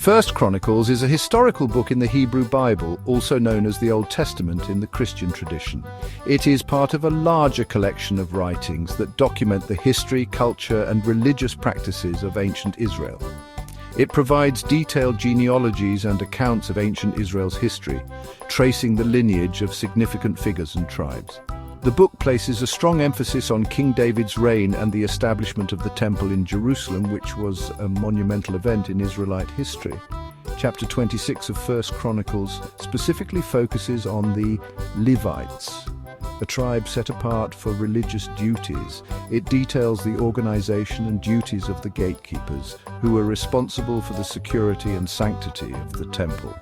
First Chronicles is a historical book in the Hebrew Bible, also known as the Old Testament in the Christian tradition. It is part of a larger collection of writings that document the history, culture, and religious practices of ancient Israel. It provides detailed genealogies and accounts of ancient Israel's history, tracing the lineage of significant figures and tribes. The book places a strong emphasis on King David's reign and the establishment of the Temple in Jerusalem, which was a monumental event in Israelite history. Chapter 26 of First Chronicles specifically focuses on the Levites, a tribe set apart for religious duties. It details the organization and duties of the gatekeepers, who were responsible for the security and sanctity of the temple.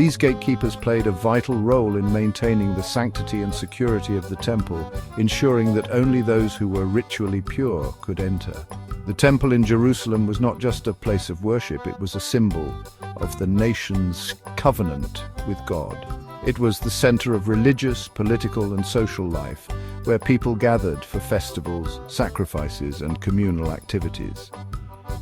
These gatekeepers played a vital role in maintaining the sanctity and security of the temple, ensuring that only those who were ritually pure could enter. The temple in Jerusalem was not just a place of worship, it was a symbol of the nation's covenant with God. It was the center of religious, political, and social life, where people gathered for festivals, sacrifices, and communal activities.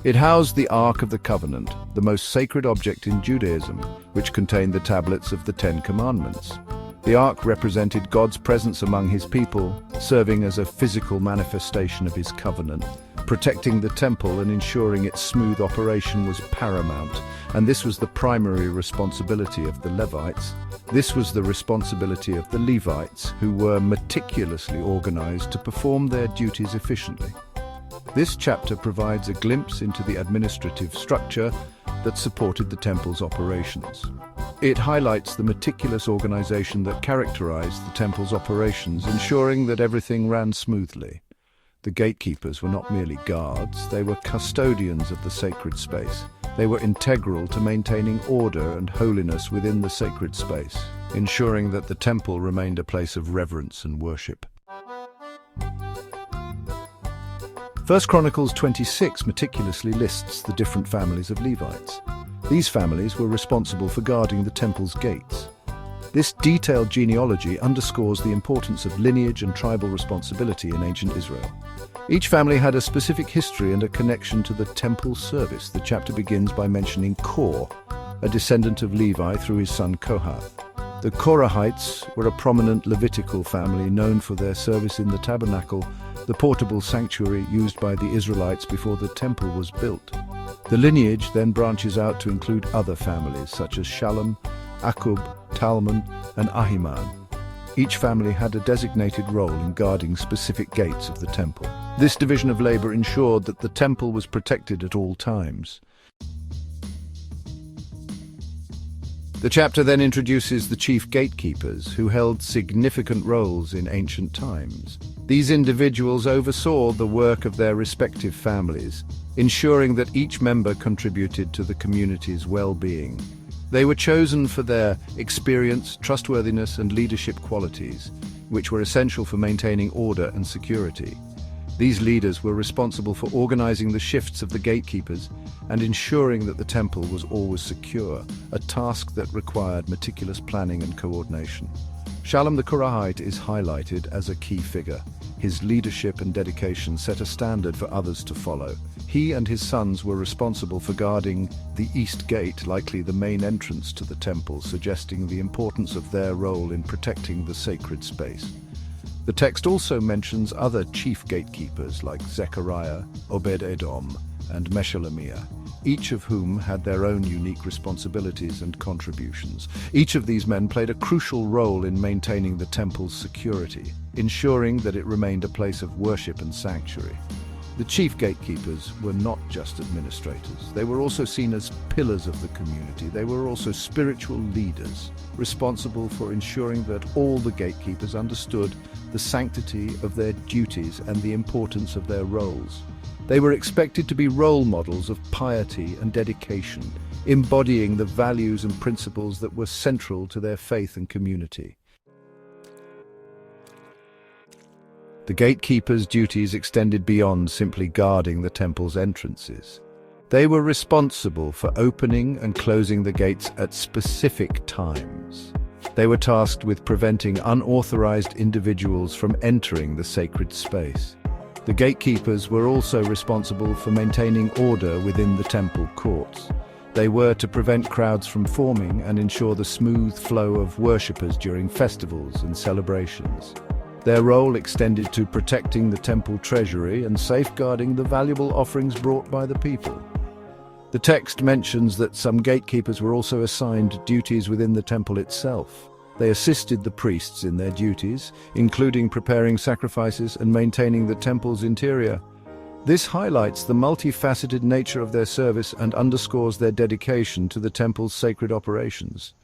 It housed the Ark of the Covenant, the most sacred object in Judaism, which contained the tablets of the Ten Commandments. The Ark represented God's presence among his people, serving as a physical manifestation of his covenant. Protecting the temple and ensuring its smooth operation was paramount, and this was the primary responsibility of the Levites. This was the responsibility of the Levites, who were meticulously organized to perform their duties efficiently. This chapter provides a glimpse into the administrative structure that supported the temple's operations. It highlights the meticulous organization that characterized the temple's operations, ensuring that everything ran smoothly. The gatekeepers were not merely guards, they were custodians of the sacred space. They were integral to maintaining order and holiness within the sacred space, ensuring that the temple remained a place of reverence and worship. First Chronicles 26 meticulously lists the different families of Levites. These families were responsible for guarding the temple's gates. This detailed genealogy underscores the importance of lineage and tribal responsibility in ancient Israel. Each family had a specific history and a connection to the temple service. The chapter begins by mentioning Kor, a descendant of Levi through his son Kohath. The Korahites were a prominent Levitical family known for their service in the tabernacle, the portable sanctuary used by the Israelites before the temple was built. The lineage then branches out to include other families such as Shallum, Akub, Talmon, and Ahiman. Each family had a designated role in guarding specific gates of the temple. This division of labor ensured that the temple was protected at all times. The chapter then introduces the chief gatekeepers, who held significant roles in ancient times. These individuals oversaw the work of their respective families, ensuring that each member contributed to the community's well-being. They were chosen for their experience, trustworthiness, and leadership qualities, which were essential for maintaining order and security. These leaders were responsible for organizing the shifts of the gatekeepers and ensuring that the temple was always secure, a task that required meticulous planning and coordination. Shallum the Korahite is highlighted as a key figure. His leadership and dedication set a standard for others to follow. He and his sons were responsible for guarding the east gate, likely the main entrance to the temple, suggesting the importance of their role in protecting the sacred space. The text also mentions other chief gatekeepers like Zechariah, Obed-Edom, and Meshelemiah, each of whom had their own unique responsibilities and contributions. Each of these men played a crucial role in maintaining the temple's security, ensuring that it remained a place of worship and sanctuary. The chief gatekeepers were not just administrators. They were also seen as pillars of the community. They were also spiritual leaders, responsible for ensuring that all the gatekeepers understood the sanctity of their duties and the importance of their roles. They were expected to be role models of piety and dedication, embodying the values and principles that were central to their faith and community. The gatekeepers' duties extended beyond simply guarding the temple's entrances. They were responsible for opening and closing the gates at specific times. They were tasked with preventing unauthorized individuals from entering the sacred space. The gatekeepers were also responsible for maintaining order within the temple courts. They were to prevent crowds from forming and ensure the smooth flow of worshippers during festivals and celebrations. Their role extended to protecting the temple treasury and safeguarding the valuable offerings brought by the people. The text mentions that some gatekeepers were also assigned duties within the temple itself. They assisted the priests in their duties, including preparing sacrifices and maintaining the temple's interior. This highlights the multifaceted nature of their service and underscores their dedication to the temple's sacred operations.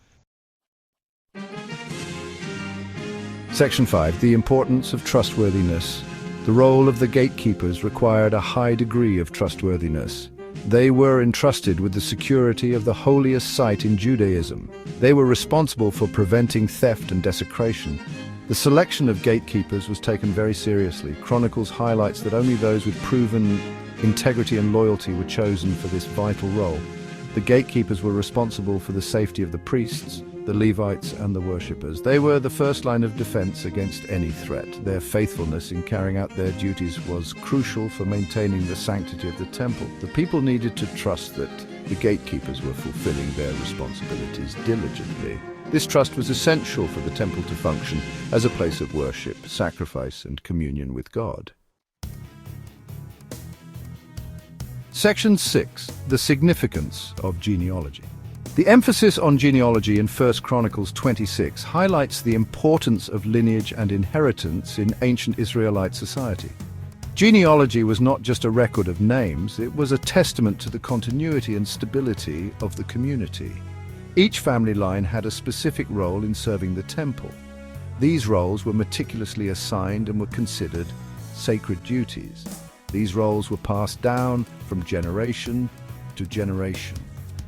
Section 5. The importance of trustworthiness. The role of the gatekeepers required a high degree of trustworthiness. They were entrusted with the security of the holiest site in Judaism. They were responsible for preventing theft and desecration. The selection of gatekeepers was taken very seriously. Chronicles highlights that only those with proven integrity and loyalty were chosen for this vital role. The gatekeepers were responsible for the safety of the priests, the Levites, and the worshippers. They were the first line of defense against any threat. Their faithfulness in carrying out their duties was crucial for maintaining the sanctity of the temple. The people needed to trust that the gatekeepers were fulfilling their responsibilities diligently. This trust was essential for the temple to function as a place of worship, sacrifice, and communion with God. Section 6. The significance of genealogy. The emphasis on genealogy in 1 Chronicles 26 highlights the importance of lineage and inheritance in ancient Israelite society. Genealogy was not just a record of names, it was a testament to the continuity and stability of the community. Each family line had a specific role in serving the temple. These roles were meticulously assigned and were considered sacred duties. These roles were passed down from generation to generation.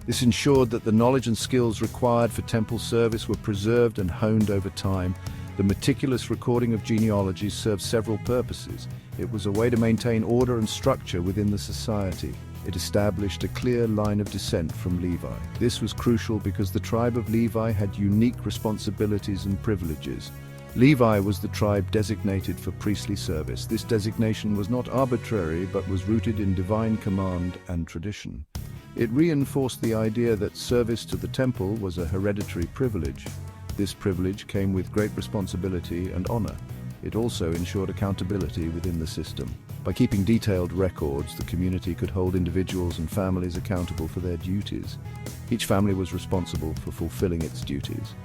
This ensured that the knowledge and skills required for temple service were preserved and honed over time. The meticulous recording of genealogies served several purposes. It was a way to maintain order and structure within the society. It established a clear line of descent from Levi. This was crucial because the tribe of Levi had unique responsibilities and privileges. Levi was the tribe designated for priestly service. This designation was not arbitrary but was rooted in divine command and tradition. It reinforced the idea that service to the temple was a hereditary privilege. This privilege came with great responsibility and honor. It also ensured accountability within the system. By keeping detailed records, the community could hold individuals and families accountable for their duties. Each family was responsible for fulfilling its duties.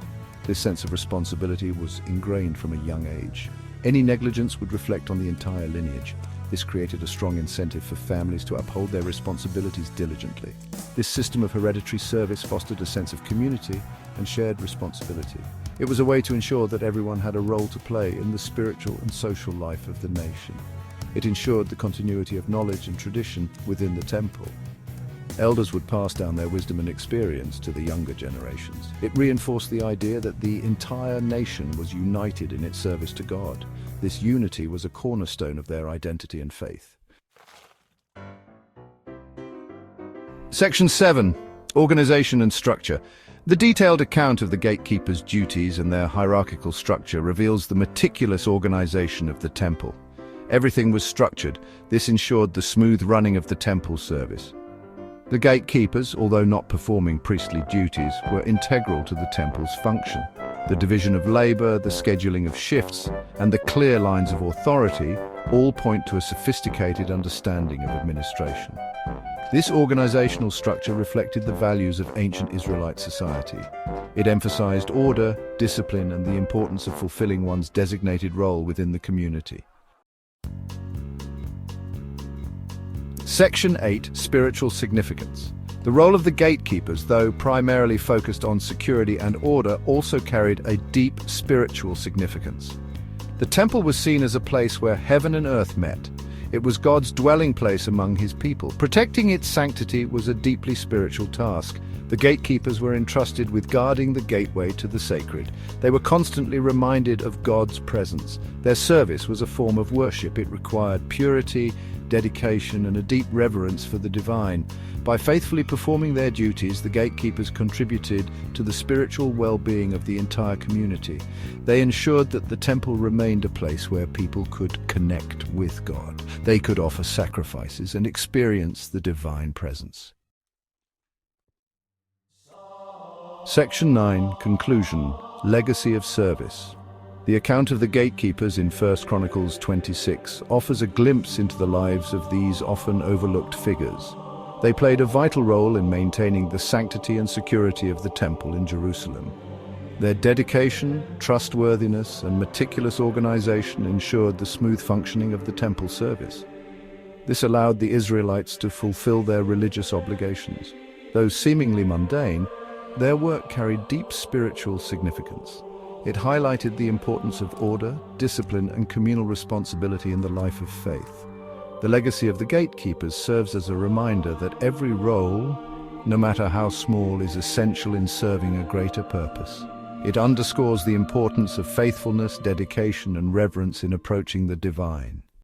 This sense of responsibility was ingrained from a young age. Any negligence would reflect on the entire lineage. This created a strong incentive for families to uphold their responsibilities diligently. This system of hereditary service fostered a sense of community and shared responsibility. It was a way to ensure that everyone had a role to play in the spiritual and social life of the nation. It ensured the continuity of knowledge and tradition within the temple. Elders would pass down their wisdom and experience to the younger generations. It reinforced the idea that the entire nation was united in its service to God. This unity was a cornerstone of their identity and faith. Section 7. Organization and structure. The detailed account of the gatekeepers' duties and their hierarchical structure reveals the meticulous organization of the temple. Everything was structured. This ensured the smooth running of the temple service. The gatekeepers, although not performing priestly duties, were integral to the temple's function. The division of labor, the scheduling of shifts, and the clear lines of authority all point to a sophisticated understanding of administration. This organizational structure reflected the values of ancient Israelite society. It emphasized order, discipline, and the importance of fulfilling one's designated role within the community. Section 8. Spiritual significance. The role of the gatekeepers, though primarily focused on security and order, also carried a deep spiritual significance. The temple was seen as a place where heaven and earth met. It was God's dwelling place among his people. Protecting its sanctity was a deeply spiritual task. The gatekeepers were entrusted with guarding the gateway to the sacred. They were constantly reminded of God's presence. Their service was a form of worship. It required purity, dedication, and a deep reverence for the divine. By faithfully performing their duties, the gatekeepers contributed to the spiritual well-being of the entire community. They ensured that the temple remained a place where people could connect with God. They could offer sacrifices and experience the divine presence. Section 9, Conclusion, Legacy of Service. The account of the gatekeepers in 1 Chronicles 26 offers a glimpse into the lives of these often overlooked figures. They played a vital role in maintaining the sanctity and security of the temple in Jerusalem. Their dedication, trustworthiness, and meticulous organization ensured the smooth functioning of the temple service. This allowed the Israelites to fulfill their religious obligations. Though seemingly mundane, their work carried deep spiritual significance. It highlighted the importance of order, discipline, and communal responsibility in the life of faith. The legacy of the gatekeepers serves as a reminder that every role, no matter how small, is essential in serving a greater purpose. It underscores the importance of faithfulness, dedication, and reverence in approaching the divine.